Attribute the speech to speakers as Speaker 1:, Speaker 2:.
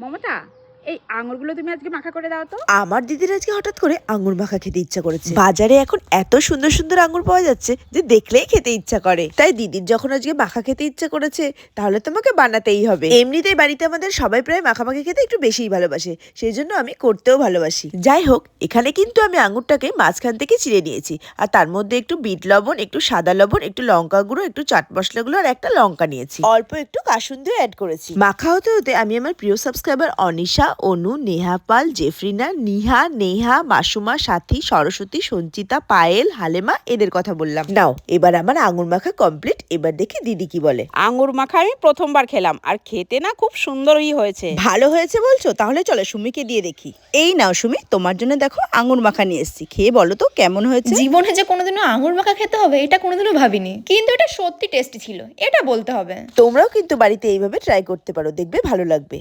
Speaker 1: মমতা, এই আঙুরগুলো তুমি আজকে মাখা করে দাও তো।
Speaker 2: আমার দিদির আজকে হঠাৎ করে আঙ্গুর মাখা খেতে ইচ্ছা করেছে। বাজারে এখন এত সুন্দর সুন্দর আঙ্গুর পাওয়া যাচ্ছে যে দেখলেই খেতে ইচ্ছা করে। তাই দিদির যখন আজকে মাখা খেতে ইচ্ছা করেছে তাহলে তোমাকে বানাতেই হবে। এমনিতেই বাড়িতে আমাদের সবাই প্রায় মাখামাখি খেতে একটু বেশিই ভালোবাসে, সেই জন্য আমি করতেও ভালোবাসি। যাই হোক, এখানে কিন্তু আমি আঙ্গুরটাকে মাঝখান থেকে চিড়ে নিয়েছি, আর তার মধ্যে একটু বিট লবণ, একটু সাদা লবণ, একটু লঙ্কা গুঁড়ো, একটু চাট মশলা গুলো আর একটা লঙ্কা নিয়েছি। অল্প একটু কাসুন্দিও অ্যাড করেছি। মাখা হতে হতে আমি আমার প্রিয় সাবস্ক্রাইবার অনিশা, অনু, নেহা পাল, জেফরিনা, নিহা, নেহা, মাসুমা, সাথী, সরস্বতী, সঞ্চিতা, পায়েল, হালেমা এদের কথা বললাম। নাও, এবার আমার আঙুর মাখা কমপ্লিট। এবার দেখি দিদি কি বলে।
Speaker 1: আঙুর মাখা আমি প্রথমবার খেলাম, আর খেতে না খুব সুন্দরই হয়েছে।
Speaker 2: ভালো হয়েছে বলছো? তাহলে চলো সুমিকে দিয়ে দেখি। এই নাও সুমি, তোমার জন্য দেখো আঙুর মাখা নিয়ে এসেছি, খেয়ে বলো তো কেমন হয়েছে।
Speaker 3: জীবনে যে কোনোদিনও আঙুর মাখা খেতে হবে এটা কোনোদিনও ভাবিনি, কিন্তু এটা সত্যি টেস্টি ছিল, এটা বলতে হবে।
Speaker 2: তোমরাও কিন্তু বাড়িতে এইভাবে ট্রাই করতে পারো, দেখবে ভালো লাগবে।